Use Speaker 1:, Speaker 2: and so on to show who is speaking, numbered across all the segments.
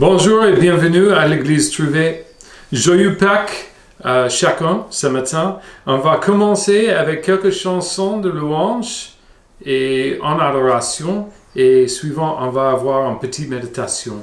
Speaker 1: Bonjour et bienvenue à l'église Trouvé. Joyeux Pâques à chacun ce matin. On va commencer avec quelques chansons de louange et en adoration. Et suivant, on va avoir une petite méditation.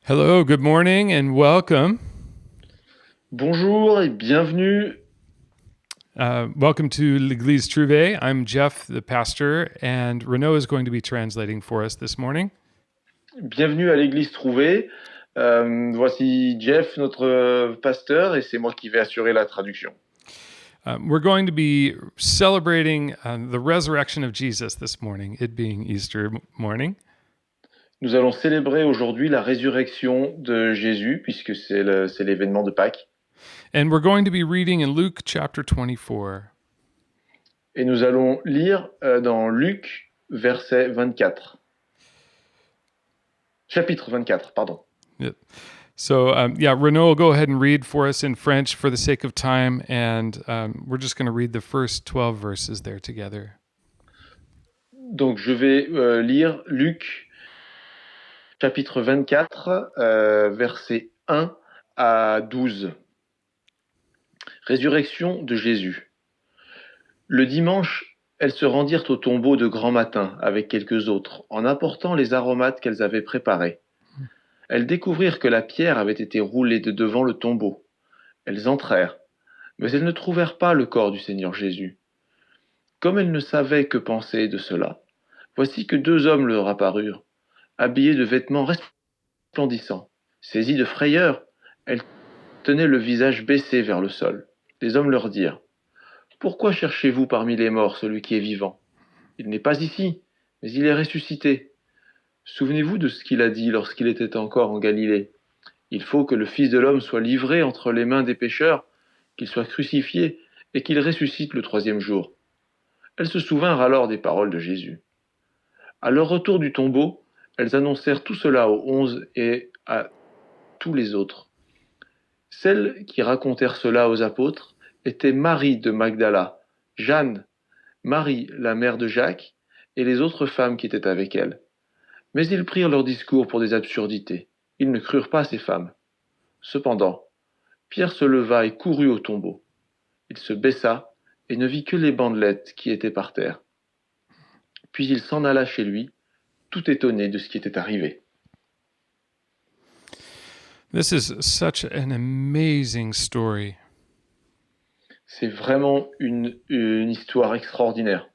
Speaker 1: Hello, good morning, and welcome.
Speaker 2: Bonjour et bienvenue.
Speaker 1: Welcome to l'Église Trouvé. I'm Jeff, the pastor, and Renaud is going to be translating for us this morning.
Speaker 2: Bienvenue à l'église Trouvée. Voici Jeff, notre pasteur, et c'est moi qui vais assurer la traduction.
Speaker 1: We're going to be celebrating the resurrection of Jesus this morning, it being Easter morning.
Speaker 2: Nous allons célébrer aujourd'hui la résurrection de Jésus, puisque c'est l'événement de Pâques.
Speaker 1: And we're going to be reading in Luke chapter 24.
Speaker 2: Et nous allons lire dans Luc, verset 24. Chapitre 24, pardon.
Speaker 1: So, Renaud will go ahead and read for us in French for the sake of time, and we're just going to read the first 12 verses there together.
Speaker 2: Donc je vais lire Luc, chapitre 24, versets 1 à 12. Résurrection de Jésus. Le dimanche, elles se rendirent au tombeau de grand matin avec quelques autres, en apportant les aromates qu'elles avaient préparés. Elles découvrirent que la pierre avait été roulée de devant le tombeau. Elles entrèrent, mais elles ne trouvèrent pas le corps du Seigneur Jésus. Comme elles ne savaient que penser de cela, voici que 2 hommes leur apparurent, habillés de vêtements resplendissants. Saisies de frayeur, elles tenaient le visage baissé vers le sol. Les hommes leur dirent : « Pourquoi cherchez-vous parmi les morts celui qui est vivant ? Il n'est pas ici, mais il est ressuscité. Souvenez-vous de ce qu'il a dit lorsqu'il était encore en Galilée. Il faut que le Fils de l'homme soit livré entre les mains des pécheurs, qu'il soit crucifié et qu'il ressuscite le 3e jour. » Elles se souvinrent alors des paroles de Jésus. À leur retour du tombeau, elles annoncèrent tout cela aux 11 et à tous les autres. Celles qui racontèrent cela aux apôtres étaient Marie de Magdala, Jeanne, Marie, la mère de Jacques, et les autres femmes qui étaient avec elle. Mais ils prirent leur discours pour des absurdités. Ils ne crurent pas ces femmes. Cependant, Pierre se leva et courut au tombeau. Il se baissa et ne vit que les bandelettes qui étaient par terre. Puis il s'en alla chez lui, tout étonné de ce qui était arrivé.
Speaker 1: This is such an amazing story.
Speaker 2: C'est vraiment une histoire extraordinaire.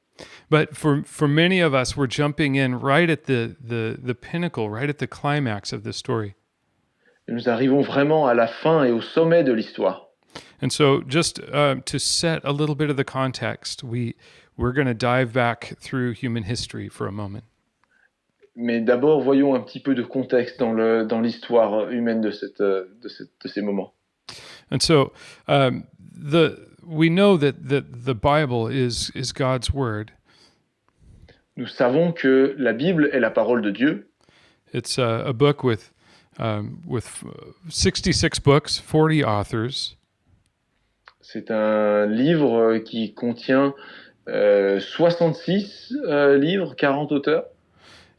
Speaker 1: But for many of us, we're jumping in right at the pinnacle, right at the climax of the story.
Speaker 2: Et nous arrivons vraiment à la fin et au sommet de l'histoire.
Speaker 1: And so just to set a little bit of the context, we're going to dive back through human history for a moment.
Speaker 2: Mais d'abord, voyons un petit peu de contexte dans l'histoire humaine de ces moments.
Speaker 1: And so we know that the Bible is God's word.
Speaker 2: Nous savons que la Bible est la parole de Dieu.
Speaker 1: It's a book with 66 books, 40 authors.
Speaker 2: C'est un livre qui contient 66 livres, 40 auteurs.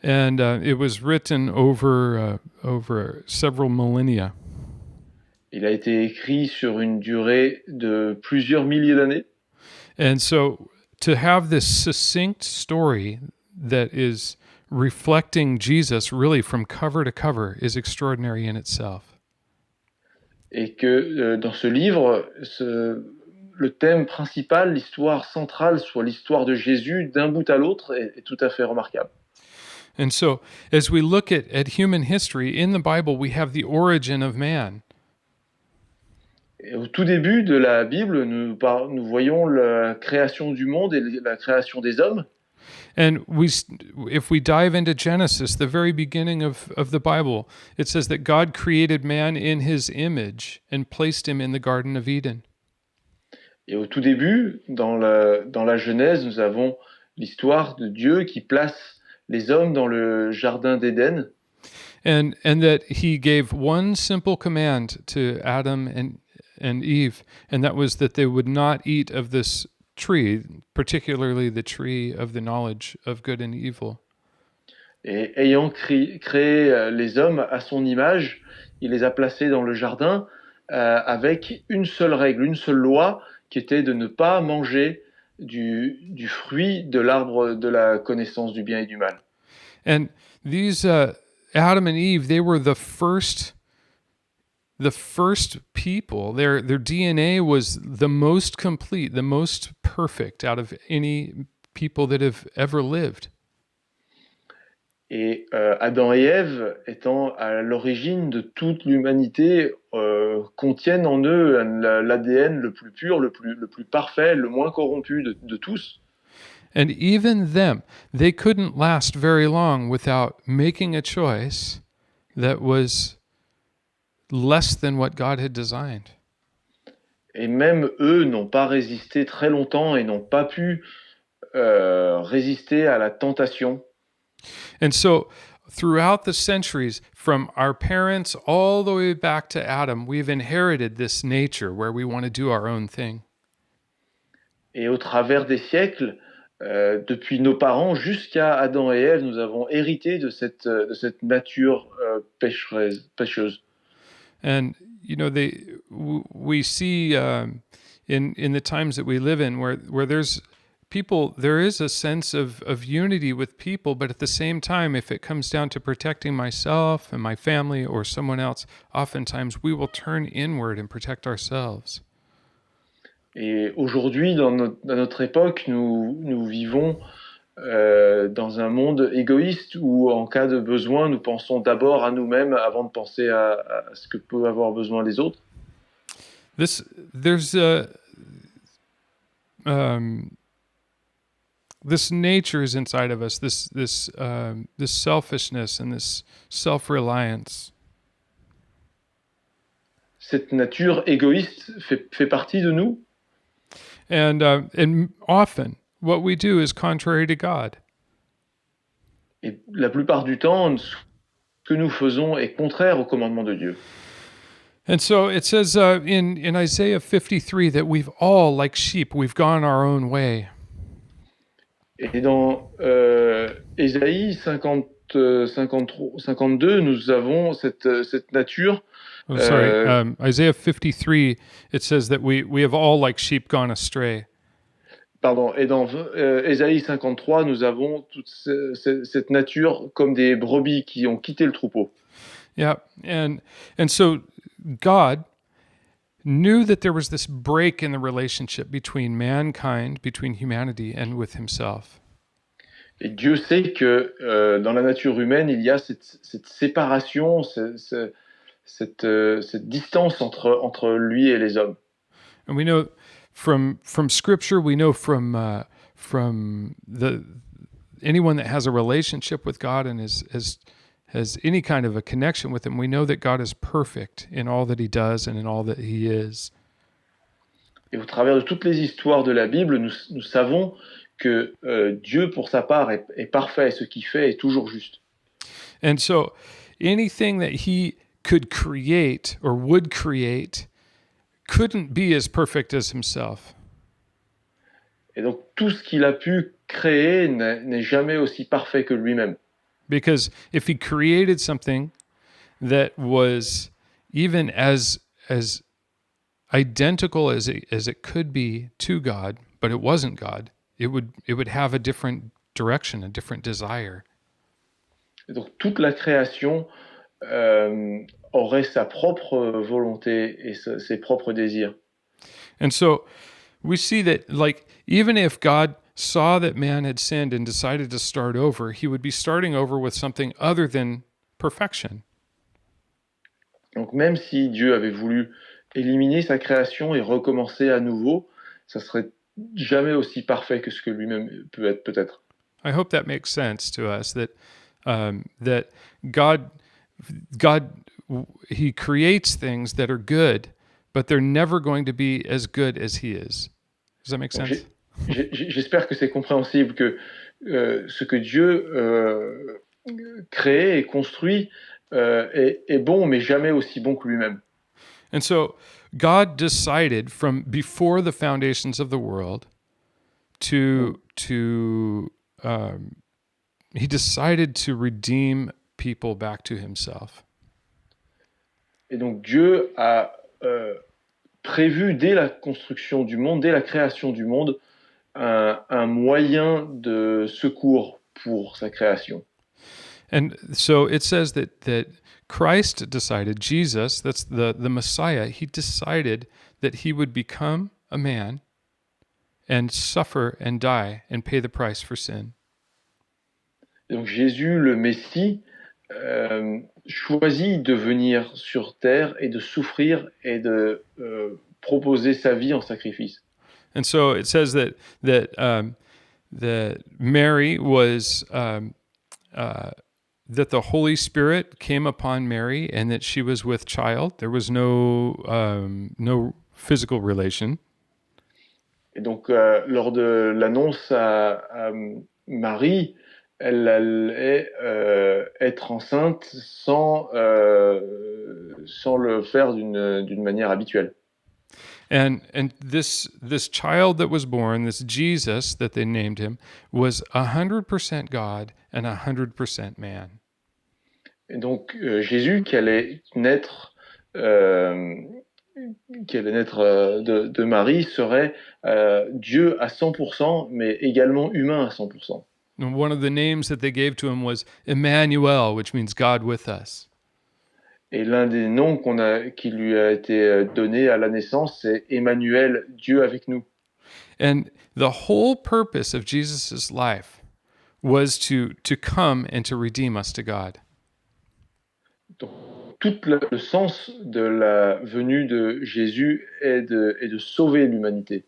Speaker 1: And it was written over several millennia.
Speaker 2: Il a été écrit sur une durée de plusieurs milliers d'années.
Speaker 1: And so to have this succinct story that is reflecting Jesus really from cover to cover is extraordinary in itself.
Speaker 2: Et que dans ce livre, le thème principal, l'histoire centrale, soit l'histoire de Jésus d'un bout à l'autre, est tout à fait remarquable.
Speaker 1: And so, as we look at human history, in the Bible, we have the origin of man.
Speaker 2: Et au tout début de la Bible, nous voyons la création du monde et la création des hommes.
Speaker 1: And if we dive into Genesis, the very beginning of the Bible, it says that God created man in his image and placed him in the Garden of Eden.
Speaker 2: Et au tout début, dans la Genèse, nous avons l'histoire de Dieu qui place les hommes dans le jardin d'Éden.
Speaker 1: And that he gave one simple command to Adam and Eve, and that was that they would not eat of this tree, particularly the tree of the knowledge of good and evil.
Speaker 2: Et ayant créé les hommes à son image, il les a placés dans le jardin avec une seule règle, une seule loi, qui était de ne pas manger du fruit de l'arbre de la connaissance du bien et du mal.
Speaker 1: And these Adam and Eve, they were the first people. Their DNA was the most complete, the most perfect out of any people that have ever lived.
Speaker 2: Et Adam et Ève, étant à l'origine de toute l'humanité, contiennent en eux l'ADN le plus pur, le plus parfait, le moins corrompu de tous.
Speaker 1: And even them, they couldn't last very long without making a choice that was less than what God had designed.
Speaker 2: Et même eux n'ont pas résisté très longtemps et n'ont pas pu résister à la tentation.
Speaker 1: And so, throughout the centuries, from our parents all the way back to Adam, we've inherited this nature where we want to do our own thing.
Speaker 2: Et au travers des siècles, depuis nos parents jusqu'à Adam et Ève, nous avons hérité de cette nature pécheuse.
Speaker 1: And you know, we see in the times that we live in where there's people, there is a sense of unity with people, but at the same time, if it comes down to protecting myself and my family or someone else, oftentimes we will turn inward and protect ourselves.
Speaker 2: Et aujourd'hui, dans notre époque, nous vivons dans un monde égoïste où, en cas de besoin, nous pensons d'abord à nous-mêmes avant de penser à ce que peuvent avoir besoin les autres.
Speaker 1: There's this nature is inside of us, this selfishness and this self-reliance.
Speaker 2: Cette nature égoïste fait partie de nous.
Speaker 1: And often, what we do is contrary to God.
Speaker 2: Et la plupart du temps, ce que nous faisons est contraire au commandement de Dieu.
Speaker 1: And so it says in Isaiah 53 that we've all, like sheep, we've gone our own way.
Speaker 2: Et dans Ésaïe 52, nous avons cette nature.
Speaker 1: Oh, sorry, Isaiah 53, it says that we have all, like sheep, gone astray.
Speaker 2: Pardon, et dans Ésaïe 53, nous avons toute cette nature comme des brebis qui ont quitté le troupeau.
Speaker 1: Yeah, and so God knew that there was this break in the relationship between mankind, between humanity, and with himself.
Speaker 2: Et Dieu sait que dans la nature humaine, il y a cette séparation, cette distance entre lui et les hommes.
Speaker 1: And we know from Scripture, we know from anyone that has a relationship with God and has any kind of a connection with Him, we know that God is perfect in all that He does and in all that He is.
Speaker 2: Et au travers de toutes les histoires de la Bible, nous savons que Dieu, pour sa part, est parfait et ce qu'il fait est toujours juste.
Speaker 1: And so, anything that He could create or would create couldn't be as perfect as Himself.
Speaker 2: Et donc, tout ce qu'il a pu créer n'est jamais aussi parfait que lui-même.
Speaker 1: Because if He created something that was even as identical as it could be to God, but it wasn't God, it would have a different direction, a different desire.
Speaker 2: Et donc, toute la création aurait sa propre volonté et ses propres désirs.
Speaker 1: And so we see that, like, even if God saw that man had sinned and decided to start over, He would be starting over with something other than perfection.
Speaker 2: Donc, même si Dieu avait voulu éliminer sa création et recommencer à nouveau, ça serait jamais aussi parfait que ce que lui-même peut être, peut-être.
Speaker 1: I hope that makes sense to us, that that God He creates things that are good, but they're never going to be as good as He is. Does that make sense?
Speaker 2: J'espère que c'est compréhensible que ce que Dieu crée et construit est bon, mais jamais aussi bon que lui-même.
Speaker 1: And so God decided from before the foundations of the world He decided to redeem people back to Himself.
Speaker 2: Et donc Dieu a prévu dès la construction du monde, dès la création du monde, un moyen de secours pour sa création.
Speaker 3: And so it says that Christ decided, Jesus, that's the Messiah, he decided that he would become a man and suffer and die and pay the price for sin.
Speaker 2: Donc Jésus, le Messie, choisit de venir sur terre et de souffrir et de proposer sa vie en sacrifice.
Speaker 3: And so it says that Mary was that the Holy Spirit came upon Mary and that she was with child. There was no physical relation.
Speaker 2: Et donc, lors de l'annonce à Marie, elle allait être enceinte sans le faire d'une manière habituelle.
Speaker 3: And this child that was born, this Jesus that they named him, was 100% God and 100% man.
Speaker 2: Et donc, Jésus, qui allait naître de Marie, serait Dieu à 100%, mais également humain à 100%.
Speaker 3: And one of the names that they gave to him was Emmanuel, which means God with us.
Speaker 2: Et l'un des noms qui lui a été donné à la naissance, c'est Emmanuel, Dieu avec nous.
Speaker 3: And the whole purpose of Jesus' life was to come and to redeem us to God.
Speaker 2: Donc, tout le sens de la venue de Jésus est de sauver l'humanité.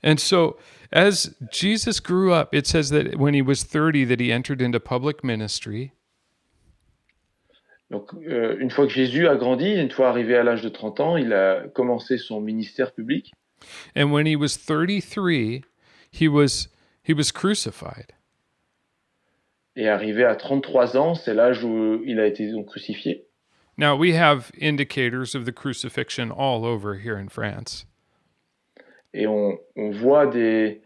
Speaker 3: And so, as Jesus grew up, it says that when he was 30, that he entered into public ministry.
Speaker 2: Donc, une fois que Jésus a grandi, une fois arrivé à l'âge de 30 ans, il a commencé son ministère public.
Speaker 3: And when he was 33, he was crucified.
Speaker 2: Et arrivé à 33 ans, c'est l'âge où il a été donc crucifié.
Speaker 3: Now, we have indicators of the crucifixion all over here in France.
Speaker 2: Et on voit des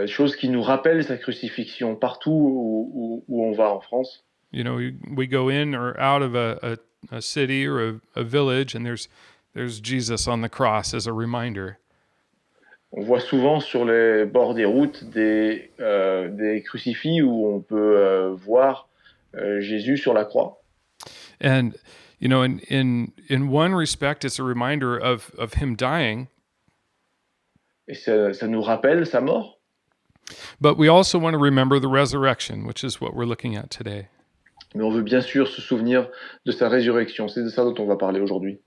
Speaker 2: choses qui nous rappellent sa crucifixion partout où on va en France.
Speaker 3: You know, we go in or out of a city or a village, and there's Jesus on the cross as a reminder.
Speaker 2: On voit souvent sur les bords des routes des crucifix où on peut voir Jésus sur la croix.
Speaker 3: And you know, in one respect, it's a reminder of him dying.
Speaker 2: Et ça nous rappelle sa mort.
Speaker 3: But we also want to remember the resurrection, which is what we're looking at today.
Speaker 2: Mais on veut bien sûr se souvenir de sa résurrection. C'est de ça dont on va parler aujourd'hui.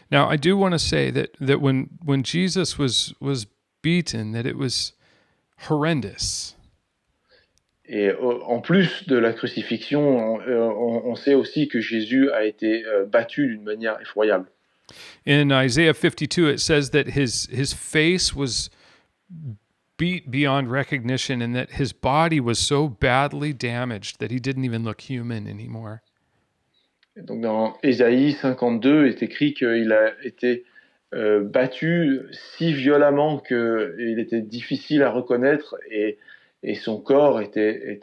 Speaker 3: Now, I do want to say that when Jesus was beaten, that it was horrendous.
Speaker 2: Et en plus de la crucifixion, on sait aussi que Jésus a été battu d'une manière effroyable.
Speaker 3: In Isaiah 52, it says that his face was beat beyond recognition and that his body was so badly damaged that he didn't even look human anymore.
Speaker 2: Et donc dans Ésaïe 52 est écrit qu'il a été battu si violemment qu'il était difficile à reconnaître et son corps était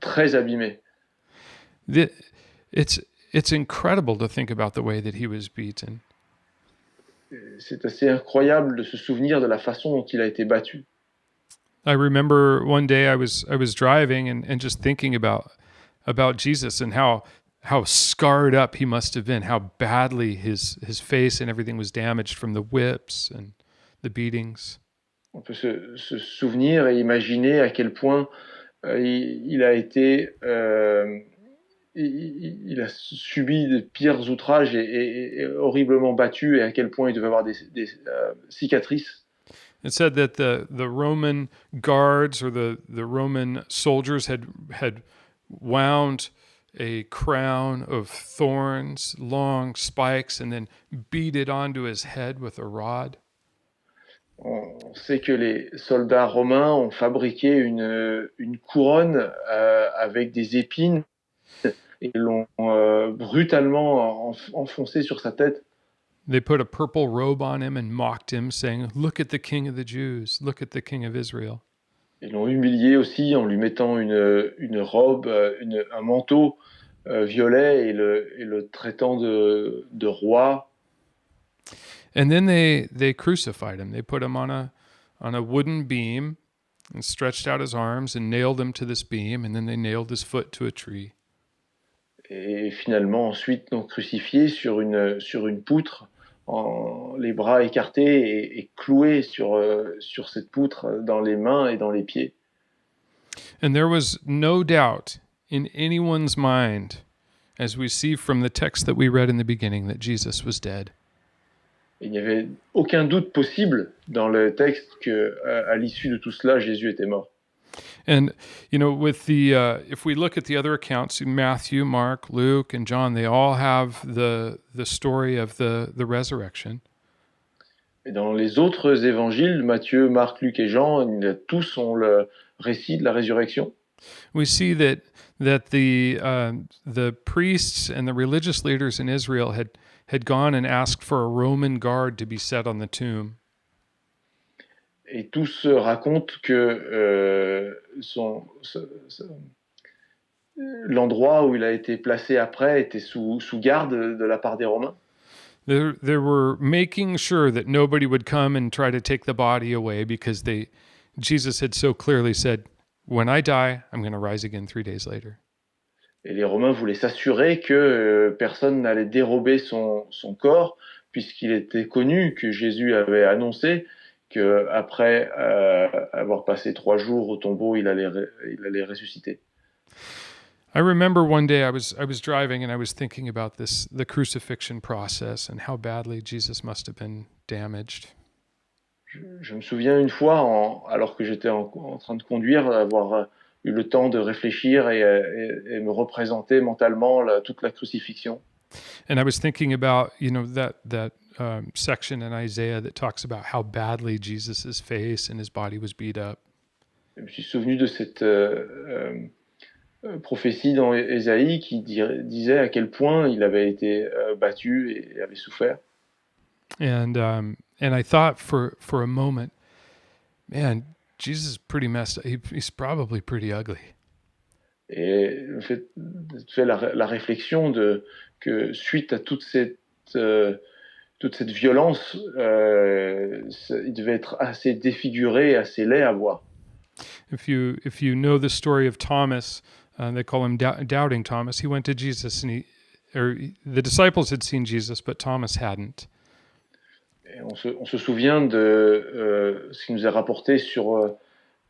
Speaker 2: très abîmé.
Speaker 3: It's incredible to think about the way that he was beaten.
Speaker 2: C'est assez incroyable de se souvenir de la façon dont il a été battu.
Speaker 3: I remember one day I was driving and just thinking about Jesus and how scarred up he must have been, how badly his face and everything was damaged from the whips and the beatings.
Speaker 2: On peut se souvenir et imaginer à quel point il a été il a subi de pires outrages et horriblement battu, et à quel point il devait avoir des cicatrices.
Speaker 3: It said that the Roman guards or the Roman soldiers had wound a crown of thorns, long spikes, and then beat it onto his head with a rod.
Speaker 2: On sait que les soldats romains ont fabriqué une couronne avec des épines et l'ont brutalement enfoncé sur sa tête.
Speaker 3: They put a purple robe on him and mocked him, saying, "Look at the King of the Jews, look at the King of Israel."
Speaker 2: Ils l'ont humilié aussi en lui mettant une robe, un manteau violet et le traitant de roi.
Speaker 3: And then they crucified him. They put him on a wooden beam and stretched out his arms and nailed him to this beam, and then they nailed his foot to a tree.
Speaker 2: Et finalement, ensuite, donc crucifié sur une poutre, les bras écartés et cloué sur cette poutre dans les mains et dans les pieds.
Speaker 3: And there was no doubt in anyone's mind, as we see from the text that we read in the beginning, that Jesus was dead.
Speaker 2: Il n'y avait aucun doute possible dans le texte que, à l'issue de tout cela, Jésus était mort.
Speaker 3: And, with if we look at the other accounts, Matthew, Mark, Luke, and John, they all have the story of the resurrection.
Speaker 2: Et dans les autres évangiles, Matthieu, Marc, Luc et Jean, tous ont le récit de la résurrection.
Speaker 3: We see that the priests and the religious leaders in Israel had gone and asked for a Roman guard to be set on the tomb.
Speaker 2: Et tous racontent que l'endroit où il a été placé après était sous garde de la part des Romains.
Speaker 3: They were making sure that nobody would come and try to take the body away because Jesus had so clearly said, "When I die, I'm going to rise again 3 days later."
Speaker 2: Et les Romains voulaient s'assurer que personne n'allait dérober son corps, puisqu'il était connu que Jésus avait annoncé qu'après avoir passé 3 jours au tombeau, il allait ressusciter.
Speaker 3: I remember one day I was driving and I was thinking about the crucifixion process and how badly Jesus must have been damaged.
Speaker 2: Je me souviens une fois, alors que j'étais en train de conduire, avoir eu le temps de réfléchir et me représenter mentalement toute la crucifixion.
Speaker 3: And I was thinking about, that section in Isaiah that talks about how badly Jesus' face and his body was beat up.
Speaker 2: Je me suis souvenu de cette prophétie dans Ésaïe qui disait à quel point il avait été battu et avait souffert.
Speaker 3: And I thought for a moment, man, Jesus is pretty messed up. He's probably pretty ugly.
Speaker 2: Et fait la réflexion que suite à toute cette violence, il devait être assez défiguré, assez laid à voir.
Speaker 3: If you know the story of Thomas, they call him Doubting Thomas. He went to Jesus, and the disciples had seen Jesus, but Thomas hadn't.
Speaker 2: Et on se souvient de ce qui nous est rapporté sur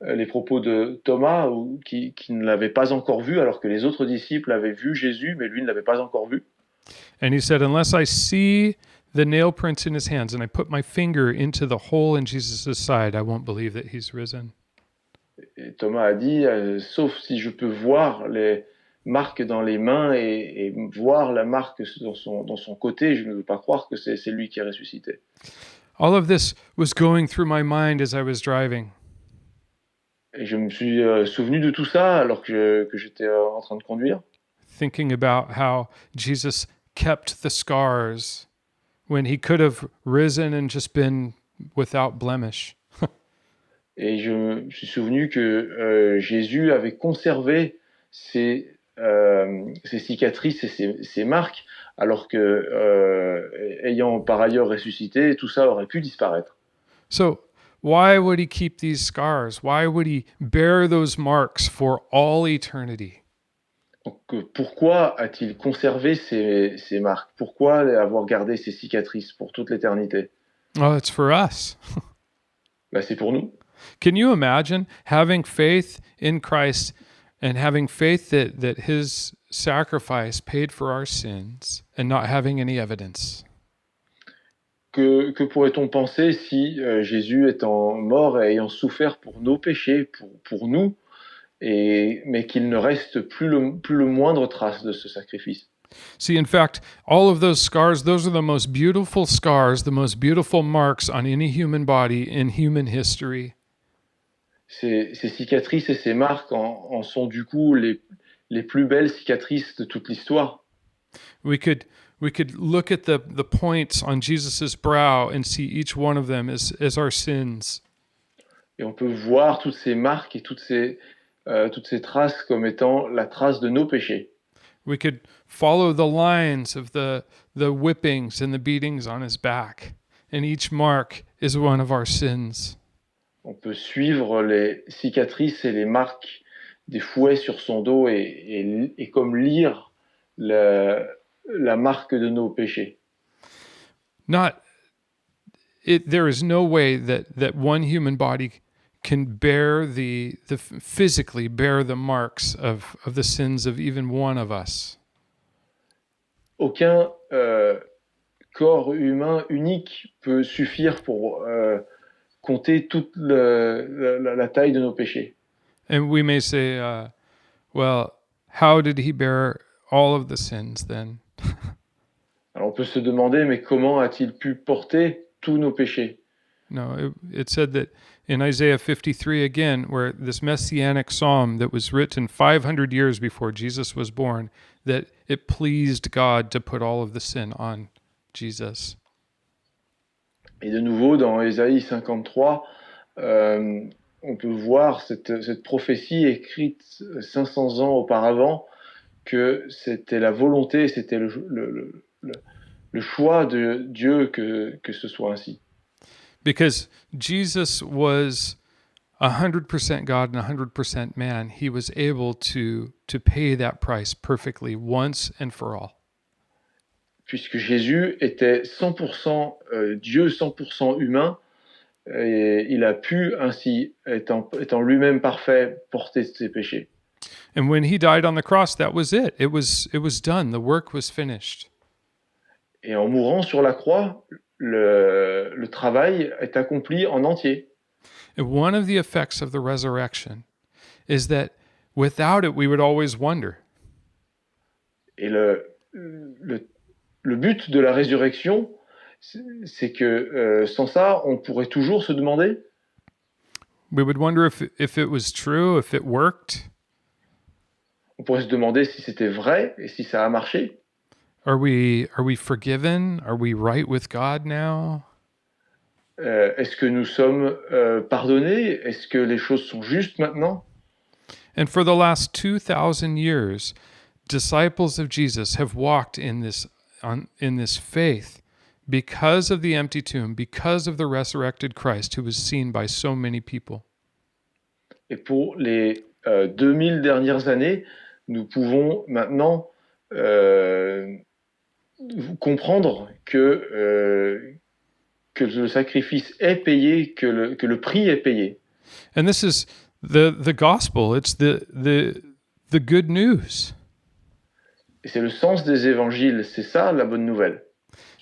Speaker 2: les propos de Thomas, qui ne l'avait pas encore vu, alors que les autres disciples avaient vu Jésus, mais lui ne l'avait pas encore vu.
Speaker 3: And he said, "Unless I see the nail prints in his hands and I put my finger into the hole in Jesus' side, I won't believe that he's risen."
Speaker 2: Et Thomas a dit, sauf si je peux voir les marques dans les mains et voir la marque dans son côté, je ne veux pas croire que c'est lui qui est ressuscité.
Speaker 3: All of this was going through my mind as I was driving.
Speaker 2: Et je me suis souvenu de tout ça alors que j'étais en train de conduire.
Speaker 3: Thinking about how Jesus kept the scars when he could have risen and just been without blemish.
Speaker 2: Et je me suis souvenu que Jésus avait conservé ses cicatrices et ses marques, alors que, ayant par ailleurs ressuscité, tout ça aurait pu disparaître.
Speaker 3: So, why would he keep these scars? Why would he bear those marks for all eternity?
Speaker 2: Donc, pourquoi a-t-il conservé ces marques? Pourquoi avoir gardé ces cicatrices pour toute l'éternité?
Speaker 3: Oh, it's for us.
Speaker 2: C'est pour nous.
Speaker 3: Can you imagine having faith in Christ and having faith that his sacrifice paid for our sins and not having any evidence?
Speaker 2: Que pourrait-on penser si Jésus étant mort et ayant souffert pour nos péchés, pour nous, mais qu'il ne reste plus le moindre trace de ce sacrifice?
Speaker 3: See, in fact, all of those scars, those are the most beautiful scars, the most beautiful marks on any human body in human history.
Speaker 2: Ces cicatrices et ces marques en sont du coup les plus belles cicatrices de toute l'histoire.
Speaker 3: We could look at the points on Jesus' brow and see each one of them as our sins.
Speaker 2: Et on peut voir toutes ces marques et toutes ces traces comme étant la trace de nos péchés.
Speaker 3: We could follow the lines of the whippings and the beatings on his back, and each mark is one of our sins.
Speaker 2: On peut suivre les cicatrices et les marques des fouets sur son dos et comme lire la marque de nos péchés.
Speaker 3: Not it. There is no way that one human body can bear physically bear the marks of the sins of even one of us.
Speaker 2: Aucun corps humain unique peut suffire pour compter toute la taille de nos péchés.
Speaker 3: And we may say, well, how did he bear all of the sins then?
Speaker 2: Alors on peut se demander, mais comment a-t-il pu porter tous nos péchés?
Speaker 3: No, it said that in Isaiah 53 again, where this messianic psalm that was written 500 years before Jesus was born, that it pleased God to put all of the sin on Jesus.
Speaker 2: Et de nouveau, dans Ésaïe 53, on peut voir cette prophétie écrite 500 ans auparavant, que c'était la volonté, c'était le choix de Dieu que ce soit ainsi.
Speaker 3: Because Jesus was 100% God and 100% man, he was able to pay that price perfectly once and for all.
Speaker 2: Puisque Jésus était 100% Dieu, 100% humain, et il a pu ainsi, étant lui-même parfait, porter ses péchés.
Speaker 3: And when he died on the cross, that was it. It was done. The work was finished.
Speaker 2: Et en mourant sur la croix, le travail est accompli en entier.
Speaker 3: And one of the effects of the resurrection is that without it, we would always wonder.
Speaker 2: Et le but de la résurrection, c'est que sans ça, on pourrait toujours se demander.
Speaker 3: We would wonder if it was true, if it worked.
Speaker 2: On pourrait se demander si c'était vrai et si ça a marché.
Speaker 3: Are we forgiven? Are we right with God now?
Speaker 2: Est-ce que nous sommes pardonnés? Est-ce que les choses sont justes maintenant?
Speaker 3: And for the last 2,000 years, disciples of Jesus have walked in this faith because of the empty tomb, because of the resurrected Christ who was seen by so many people.
Speaker 2: Et pour les 2000 dernières années, nous pouvons maintenant comprendre que le sacrifice est payé, que le prix est payé.
Speaker 3: And this is the gospel. It's the good news.
Speaker 2: Et c'est le sens des évangiles, c'est ça la bonne nouvelle.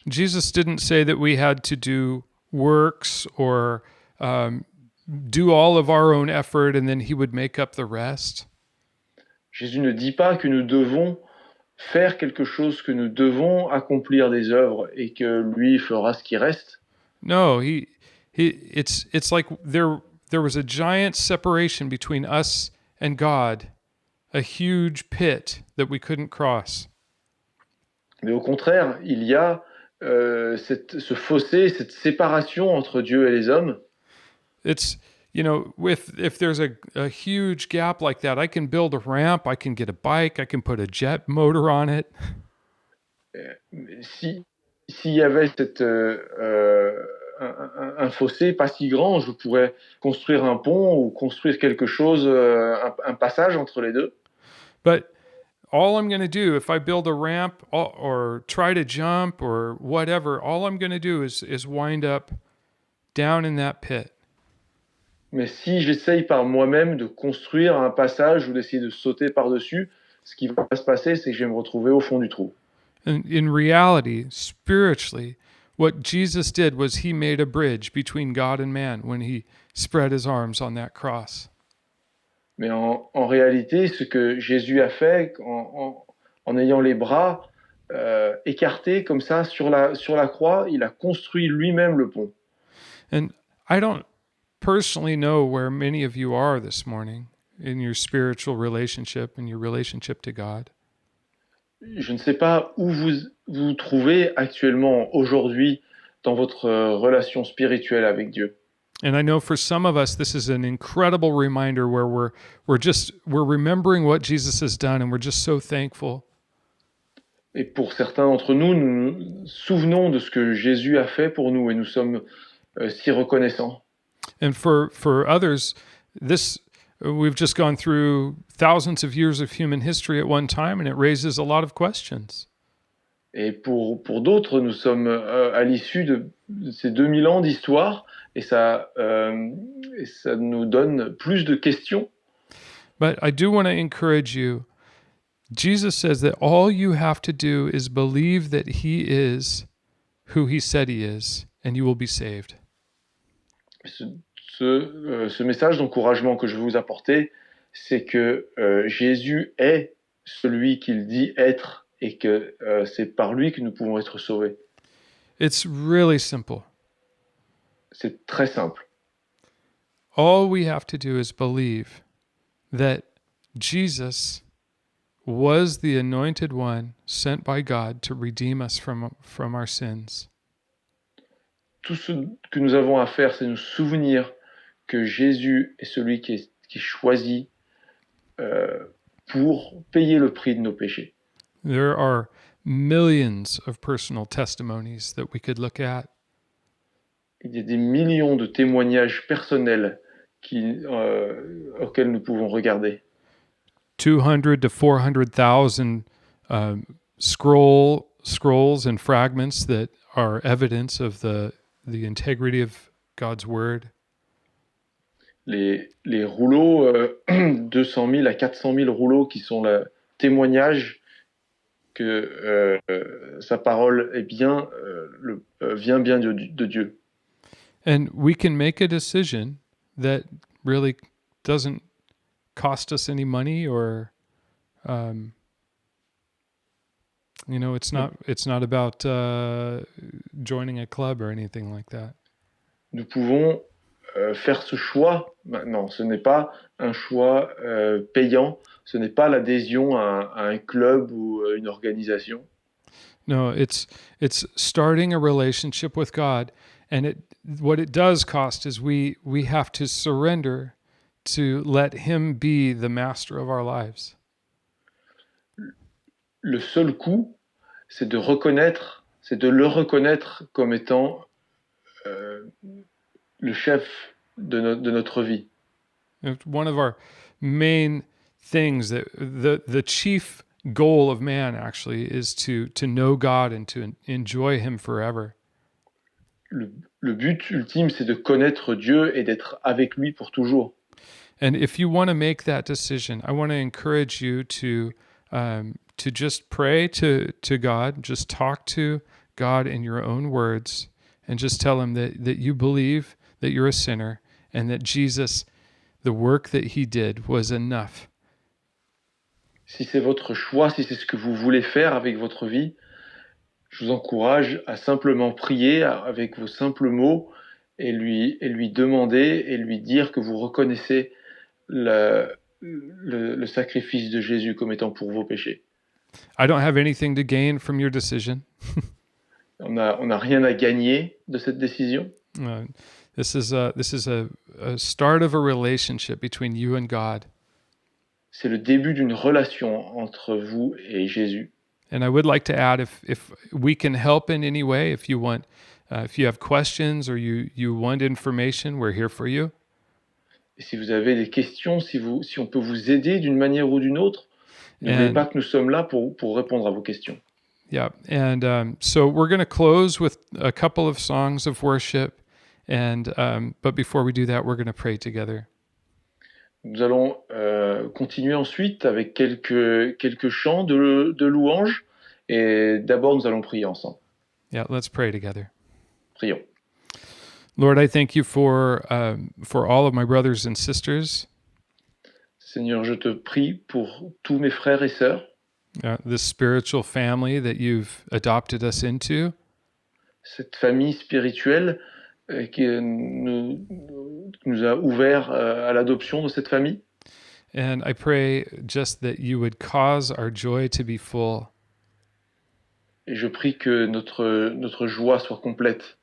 Speaker 3: Jesus didn't say that we had to do works or do all of our own effort and then he would make up the rest.
Speaker 2: Jésus ne dit pas que nous devons faire quelque chose, que nous devons accomplir des œuvres et que lui fera ce qui reste.
Speaker 3: No, it's like there was a giant separation between us and God, a huge pit that we couldn't cross.
Speaker 2: Mais au contraire, il y a ce fossé, cette séparation entre Dieu et les hommes.
Speaker 3: It's, if there's a huge gap like that, I can build a ramp, I can get a bike, I can put a jet motor on it.
Speaker 2: S'il y avait un fossé pas si grand, je pourrais construire un pont ou construire quelque chose, un passage entre les deux.
Speaker 3: But all I'm going to do, if I build a ramp or try to jump or whatever, all I'm going to do is wind up down in that pit.
Speaker 2: Mais si j'essaye par moi-même de construire un passage ou d'essayer de sauter par-dessus, ce qui va se passer, c'est que je vais me retrouver au fond du trou.
Speaker 3: And in reality, spiritually, what Jesus did was he made a bridge between God and man when he spread his arms on that cross.
Speaker 2: Mais en réalité, ce que Jésus a fait en ayant les bras écartés comme ça sur la croix, il a construit lui-même le pont.
Speaker 3: And I don't personally know where many of you are this morning in your spiritual relationship and your relationship to God.
Speaker 2: Je ne sais pas où vous trouvez actuellement aujourd'hui dans votre relation spirituelle avec Dieu.
Speaker 3: And I know for some of us, this is an incredible reminder where we're remembering what Jesus has done and we're just so thankful.
Speaker 2: Et pour certains d'entre nous, nous nous souvenons de ce que Jésus a fait pour nous et nous sommes si reconnaissants.
Speaker 3: And for others, this we've just gone through thousands of years of human history at one time, and it raises a lot of questions.
Speaker 2: Et pour d'autres, nous sommes à l'issue de ces 2000 ans d'histoire et ça nous donne plus de questions.
Speaker 3: But I do want to encourage you. Jesus says that all you have to do is believe that he is who he said he is, and you will be saved.
Speaker 2: Ce message d'encouragement que je veux vous apporter, c'est que Jésus est celui qu'il dit être et que c'est par lui que nous pouvons être sauvés.
Speaker 3: It's really simple.
Speaker 2: C'est très simple.
Speaker 3: All we have to do is believe that Jesus was the anointed one sent by God to redeem us from our sins.
Speaker 2: Tout ce que nous avons à faire, c'est nous souvenir que Jésus est celui qui est choisi pour payer le prix de nos péchés.
Speaker 3: There are millions of personal testimonies that we could look at.
Speaker 2: Il y a des millions de témoignages personnels auxquels nous pouvons regarder.
Speaker 3: 200 to 400,000 scrolls and fragments that are evidence of the integrity of God's word.
Speaker 2: Les rouleaux, 200 000 à 400 000 rouleaux qui sont le témoignage que sa parole est bien, vient bien de Dieu.
Speaker 3: And we can make a decision that really doesn't cost us any money or, it's not about joining a club or anything like that.
Speaker 2: Nous pouvons faire ce choix maintenant. Ce n'est pas un choix payant. Ce n'est pas l'adhésion à un club ou une organisation.
Speaker 3: No, it's starting a relationship with God, and what it does cost is we have to surrender to let Him be the master of our lives.
Speaker 2: Le seul coût, c'est de le reconnaître comme étant le chef de notre vie.
Speaker 3: One of our main things, that the chief goal of man actually is to know God and to enjoy Him forever.
Speaker 2: Le but ultime, c'est de connaître Dieu et d'être avec lui pour toujours.
Speaker 3: And if you want to make that decision, I want to encourage you to just pray to God, just talk to God in your own words, and just tell Him that you believe that you're a sinner and that Jesus, the work that He did, was enough.
Speaker 2: Si c'est votre choix, si c'est ce que vous voulez faire avec votre vie, je vous encourage à simplement prier avec vos simples mots et lui demander et lui dire que vous reconnaissez le sacrifice de Jésus comme étant pour vos péchés.
Speaker 3: I don't have anything to gain from your decision.
Speaker 2: On n'a rien à gagner de cette décision.
Speaker 3: This is a start of a relationship between you and God.
Speaker 2: C'est le début d'une relation entre vous et Jésus.
Speaker 3: And I would like to add, if we can help in any way, if you want, if you have questions or you want information, we're here for you.
Speaker 2: Et si vous avez des questions, si on peut vous aider d'une manière ou d'une autre, n'oubliez pas que nous sommes là pour répondre à vos questions.
Speaker 3: Yeah, and so we're going to close with a couple of songs of worship, and but before we do that, we're going to pray together.
Speaker 2: Nous allons continuer ensuite avec quelques chants de louanges, et d'abord nous allons prier ensemble.
Speaker 3: Yeah, let's pray together.
Speaker 2: Prions.
Speaker 3: Lord, I thank you for all of my brothers and sisters.
Speaker 2: Seigneur, je te prie pour tous mes frères et sœurs.
Speaker 3: This spiritual family that you've adopted us into.
Speaker 2: Cette famille spirituelle qui nous a ouvert à l'adoption de cette famille.
Speaker 3: And I pray just that you would cause our joy to be full.
Speaker 2: Et je prie que notre joie soit complète.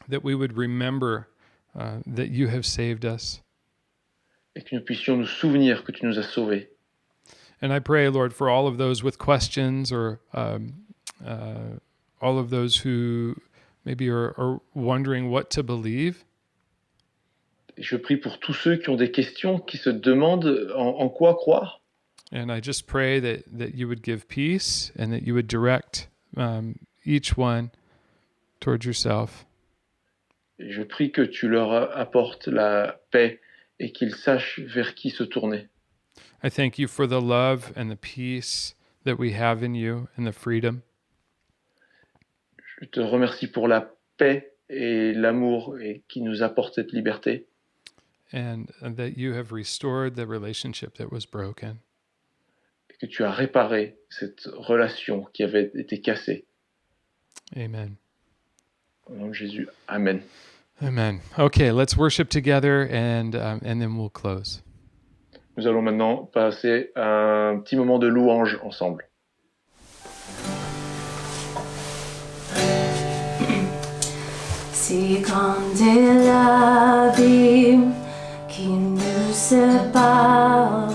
Speaker 3: That we would remember that you have saved us.
Speaker 2: Et que nous puissions nous souvenir que tu nous as sauvés.
Speaker 3: And I pray, Lord, for all of those with questions or all of those who maybe are wondering what to believe.
Speaker 2: Et je prie pour tous ceux qui ont des questions, qui se demandent en quoi croire.
Speaker 3: And I just pray that you would give peace and that you would direct each one towards yourself.
Speaker 2: Et je prie que tu leur apportes la paix et qu'ils sachent vers qui se tourner.
Speaker 3: I thank you for the love and the peace that we have in you and the freedom.
Speaker 2: Je te remercie pour la paix et l'amour et qui nous apporte cette liberté.
Speaker 3: And that you have restored the relationship that was broken.
Speaker 2: Et que tu as réparé cette relation qui avait été cassée.
Speaker 3: Amen.
Speaker 2: Au nom de Jésus, Amen.
Speaker 3: Amen. Okay, let's worship together and then we'll close.
Speaker 2: Nous allons maintenant passer un petit moment de louange ensemble.
Speaker 4: Si grand est l'abîme qui nous sépare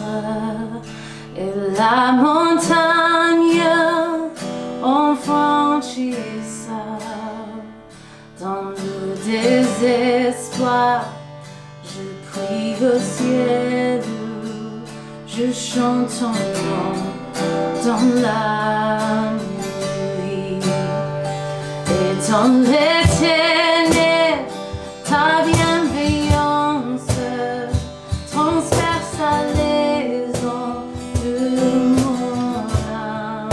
Speaker 4: et la montagne infranchissable. Dans le désespoir, je prie au ciel, je chante ton nom dans la nuit et dans les ténèbres, ta bienveillance transperce les ondes de mon âme.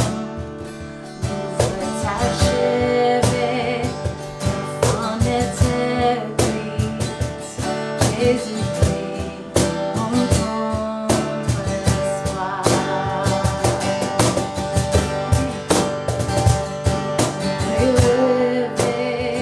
Speaker 4: L'ouvre ta cheveux, enfant éternel, Jésus-Christ, mon contre-espoir. Élevé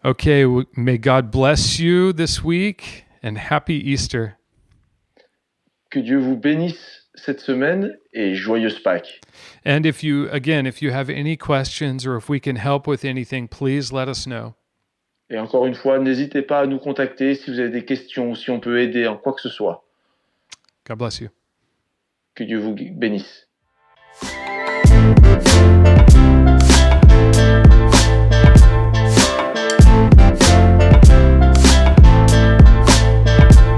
Speaker 3: Okay, may God bless you this week and happy Easter.
Speaker 2: Que Dieu vous bénisse cette semaine et joyeuse Pâques.
Speaker 3: And if you have any questions or if we can help with anything, please let us know.
Speaker 2: Et encore une fois, n'hésitez pas à nous contacter si vous avez des questions, si on peut aider en quoi que ce soit.
Speaker 3: God bless you.
Speaker 2: Que Dieu vous bénisse.